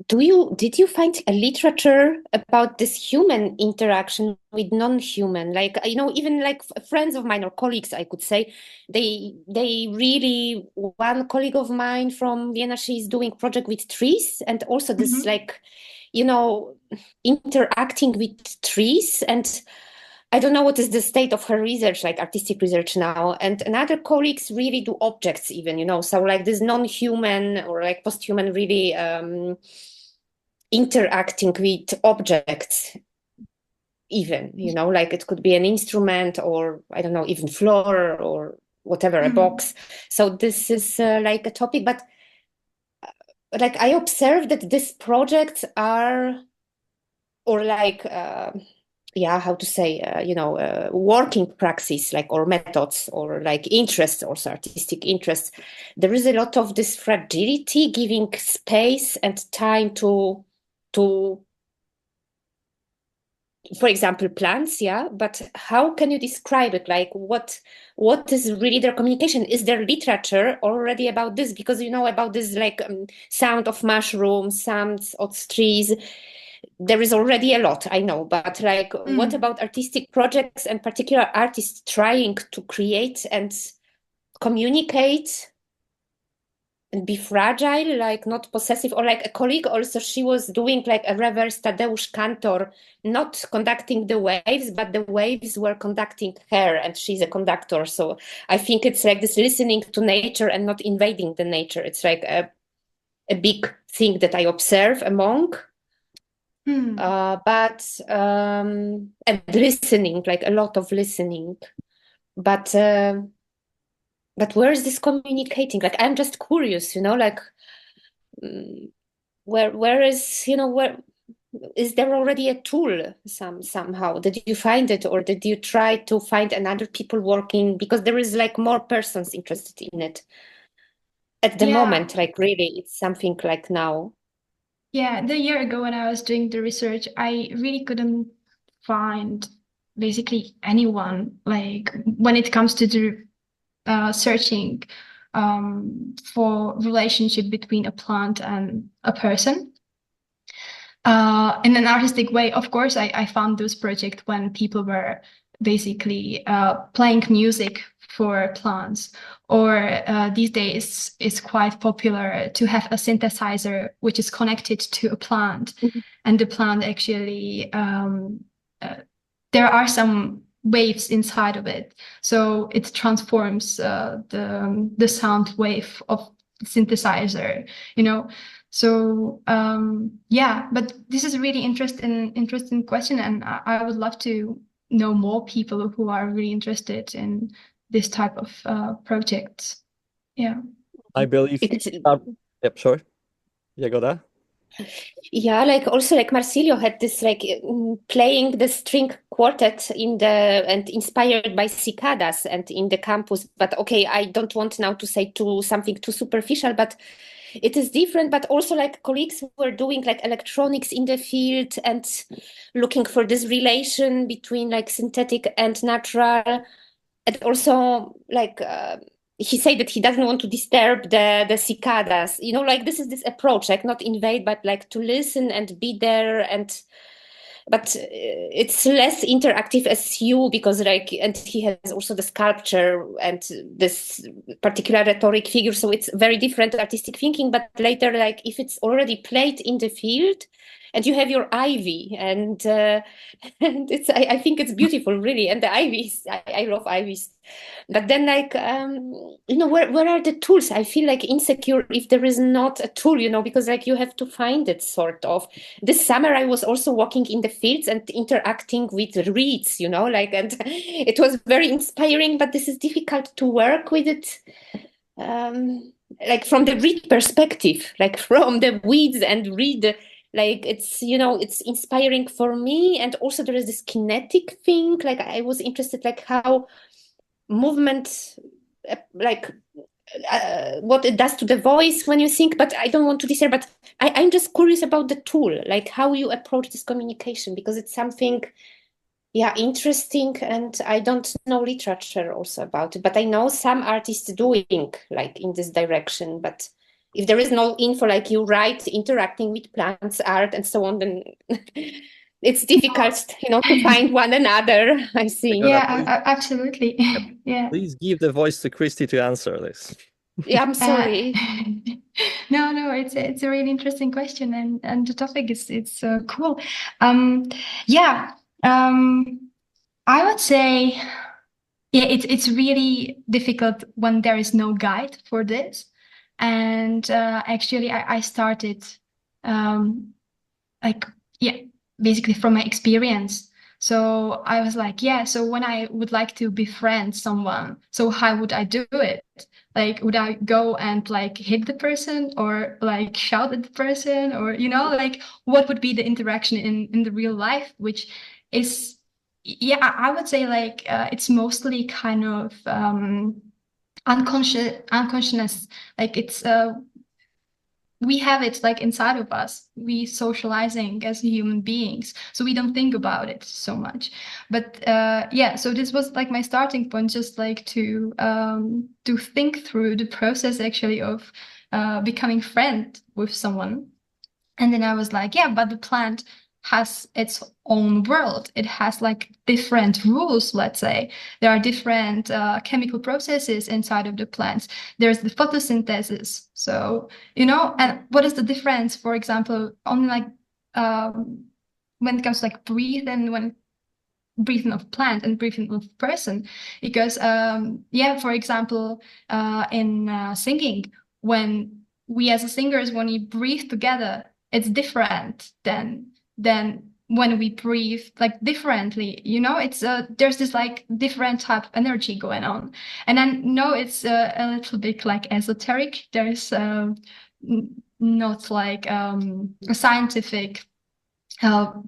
did you find a literature about this human interaction with non-human? Like, even like friends of mine or colleagues, I could say, they really, one colleague of mine from Vienna, she's doing project with trees, and also this like, interacting with trees. And I don't know what is the state of her research, like artistic research now. And another colleagues really do objects even, so like this non-human or like post-human really interacting with objects even, like it could be an instrument or I don't know, even floor or whatever, a box. So this is like a topic, but like I observed that these projects are, or like, how to say, working praxis, like, or methods, or like interests, also artistic interests. There is a lot of this fragility, giving space and time to, for example, plants, but how can you describe it? Like, what is really their communication? Is there literature already about this? Because about this, like, sound of mushrooms, sounds of trees, there is already a lot, I know, but like, what about artistic projects and particular artists trying to create and communicate and be fragile, like not possessive? Or like a colleague also, she was doing like a reverse Tadeusz Kantor, not conducting the waves, but the waves were conducting her, and she's a conductor. So I think it's like this listening to nature and not invading the nature. It's like a big thing that I observe among. And listening, like a lot of listening, but where is this communicating? Like, I'm just curious, like, where is, where is there already a tool somehow? Did you find it, or did you try to find another people working? Because there is like more persons interested in it at the moment, like really, it's something like now. Yeah, the year ago when I was doing the research, I really couldn't find basically anyone, like when it comes to the searching for relationship between a plant and a person. In an artistic way, of course, I found those projects when people were basically playing music for plants, or these days it's quite popular to have a synthesizer which is connected to a plant, and the plant actually there are some waves inside of it, so it transforms the sound wave of the synthesizer, So but this is a really interesting question, and I would love to know more people who are really interested in this type of projects. I believe. Yep, sorry. Jagoda? Yeah, like also like Marcílio had this like playing the string quartet and inspired by cicadas and in the campus. But okay, I don't want now to say something too superficial, but it is different. But also like colleagues who were doing like electronics in the field and looking for this relation between like synthetic and natural, and also like he said that he doesn't want to disturb the cicadas, like this is this approach, like not invade, but like to listen and be there. But it's less interactive as you, because like, and he has also the sculpture and this particular rhetoric figure, so it's very different artistic thinking. But later, like if it's already played in the field and you have your ivy, and it's I think it's beautiful, really. And the ivies, I love ivies. But then like where are the tools? I feel like insecure if there is not a tool, because like you have to find it sort of. This summer I was also walking in the fields and interacting with reeds, like, and it was very inspiring, but this is difficult to work with it. Like from the reed perspective, like from the weeds and reed, like it's it's inspiring for me. And also there is this kinetic thing, like I was interested like how movement like what it does to the voice when you think, but I don't want to disturb, but I'm just curious about the tool, like how you approach this communication, because it's something interesting, and I don't know literature also about it, but I know some artists doing like in this direction, but if there is no info, like you write interacting with plants, art, and so on, then it's difficult, to find one another, I think. Yeah, absolutely. Yeah. Please give the voice to Kristy to answer this. Yeah, I'm sorry. No, it's a really interesting question, and the topic is cool. I would say, it's really difficult when there is no guide for this. And actually, I started basically from my experience. So I was like, so when I would like to befriend someone, so how would I do it? Like, would I go and like hit the person, or like shout at the person, or, like what would be the interaction in the real life, which is, I would say like it's mostly kind of unconsciousness. Like it's we have it like inside of us. We socializing as human beings, so we don't think about it so much. But so this was like my starting point, just like to think through the process actually of becoming friend with someone. And then I was like, but the plant has its own world. It has like different rules, let's say. There are different chemical processes inside of the plants. There's the photosynthesis. So, and what is the difference, for example, on like when it comes to like breathing of plant and breathing of person? Because, for example, in singing, when we as singers, when we breathe together, it's different than when we breathe like differently, it's there's this like different type of energy going on. And I know it's a little bit like esoteric. There's not like a scientific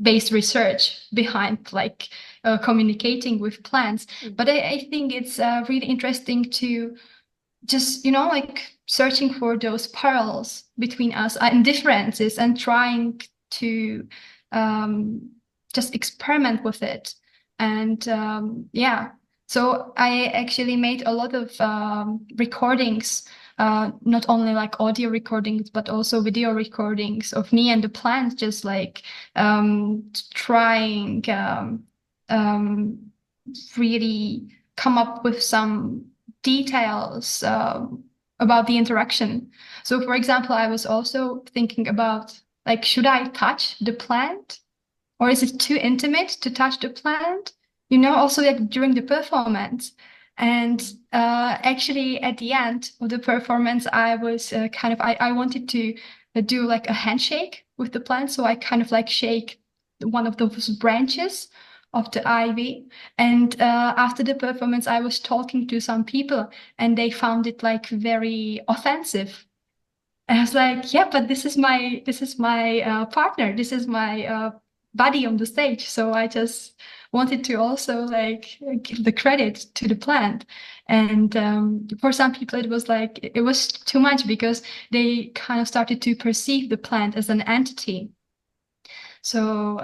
based research behind like communicating with plants, but I think it's really interesting to just like searching for those parallels between us and differences, and trying to just experiment with it. And so I actually made a lot of recordings, not only like audio recordings, but also video recordings of me and the plant, just like trying really come up with some details about the interaction. So for example, I was also thinking about, like, should I touch the plant, or is it too intimate to touch the plant? Also like during the performance. And actually at the end of the performance, I was I wanted to do like a handshake with the plant. So I kind of like shake one of those branches of the ivy. And after the performance, I was talking to some people, and they found it like very offensive. And I was like, but this is my partner. This is my buddy on the stage. So I just wanted to also like give the credit to the plant. And for some people, it was too much, because they kind of started to perceive the plant as an entity. So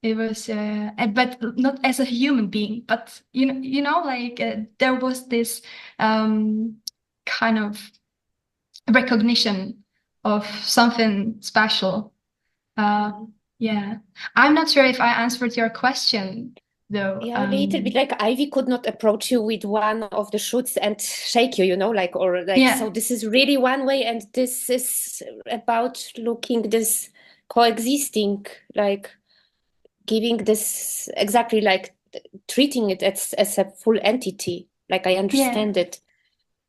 it was, but not as a human being. But there was this kind of recognition of something special. I'm not sure if I answered your question, though. A little bit like ivy could not approach you with one of the shoots and shake you, so this is really one way, and this is about looking this coexisting, like giving this exactly like treating it as a full entity, like I understand it.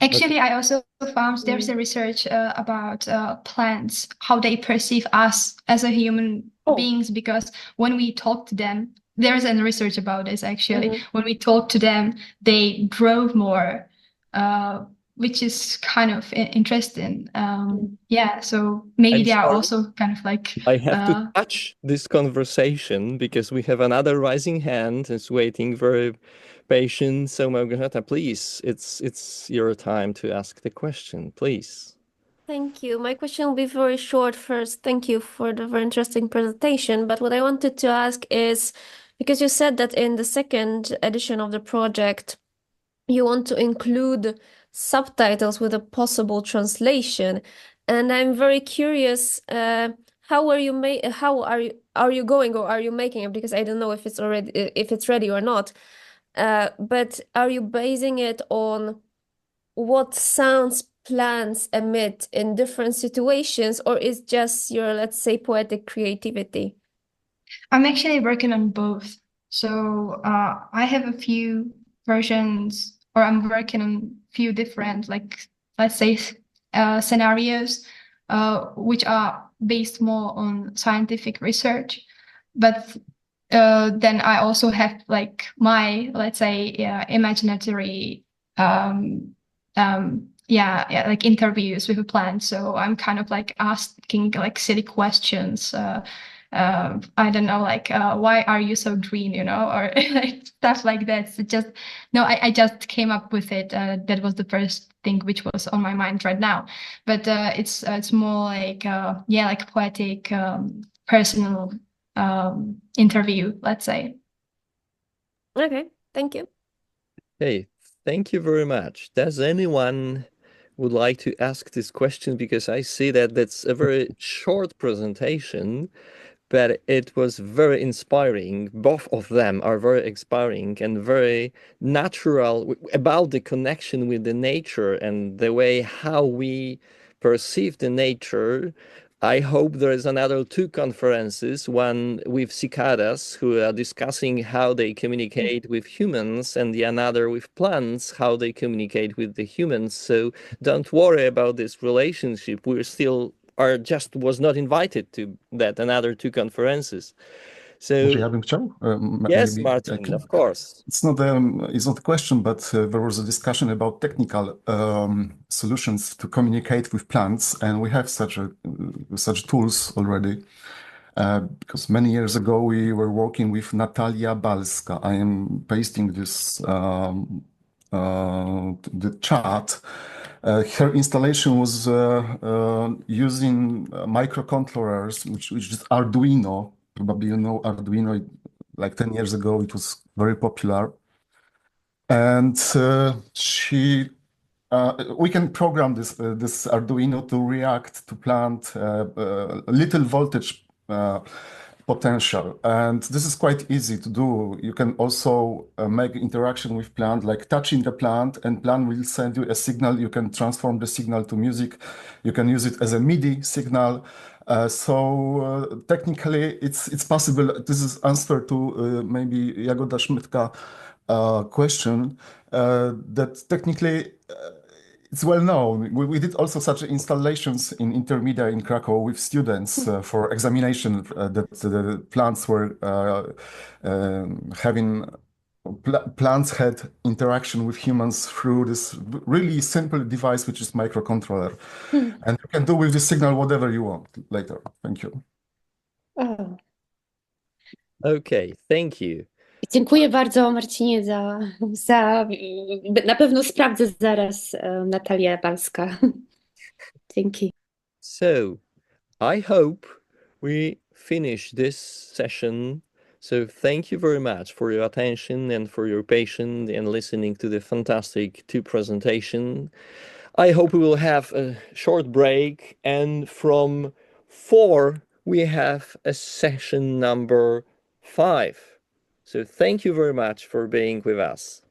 Actually, I also found there's a research about plants, how they perceive us as a human beings, because when we talk to them, there's a research about this actually. When we talk to them, they grow more, which is kind of interesting. So maybe they are also kind of like... I have to touch this conversation because we have another rising hand that's waiting very patient. So Małgorzata, please, it's your time to ask the question, please. Thank you. My question will be very short. First, thank you for the very interesting presentation. But what I wanted to ask is, because you said that in the second edition of the project, you want to include subtitles with a possible translation. And I'm very curious, how are you going, or are you making it? Because I don't know if it's ready or not. But are you basing it on what sounds plants emit in different situations, or is just your, let's say, poetic creativity? I'm actually working on both. So I have a few versions, or I'm working on a few different, like, let's say, scenarios, which are based more on scientific research. But then I also have like my, let's say, imaginatory, like interviews with a plant. So I'm kind of like asking like silly questions. I don't know, like, why are you so green, or like, stuff like that. So I just came up with it. That was the first thing which was on my mind right now. But it's more like, like poetic, personal interview, let's say. Okay, thank you. Hey, thank you very much. Does anyone would like to ask this question? Because I see that that's a very short presentation, but it was very inspiring. Both of them are very inspiring and very natural about the connection with the nature and the way how we perceive the nature. I hope there is another 2 conferences, one with cicadas who are discussing how they communicate with humans, and the another with plants, how they communicate with the humans. So don't worry about this relationship. We're still was not invited to that another 2 conferences. So Ja bym chciał. yes, Marcin, of course. It's not a question, but there was a discussion about technical solutions to communicate with plants, and we have such tools already. Because many years ago we were working with Natalia Balska. I am pasting this the chat. Her installation was using microcontrollers, which is Arduino. Probably you know Arduino. Like 10 years ago, it was very popular. And we can program this Arduino to react to plant little voltage potential, and this is quite easy to do. You can also make interaction with plant, like touching the plant, and plant will send you a signal. You can transform the signal to music. You can use it as a MIDI signal. So technically, it's possible. This is answer to maybe Jagoda Schmidtka question that technically. It's well known. We did also such installations in Intermedia in Krakow with students for examination that the plants were having. Plants had interaction with humans through this really simple device, which is microcontroller. And you can do with this signal whatever you want later. Thank you. Oh. Okay, thank you. Dziękuję bardzo, Marcinie, na pewno sprawdzę zaraz Natalia Balska. Dzięki. So, I hope we finish this session. So thank you very much for your attention and for your patience and listening to the fantastic 2 presentation. I hope we will have a short break, and from 4 we have a session number 5. So thank you very much for being with us.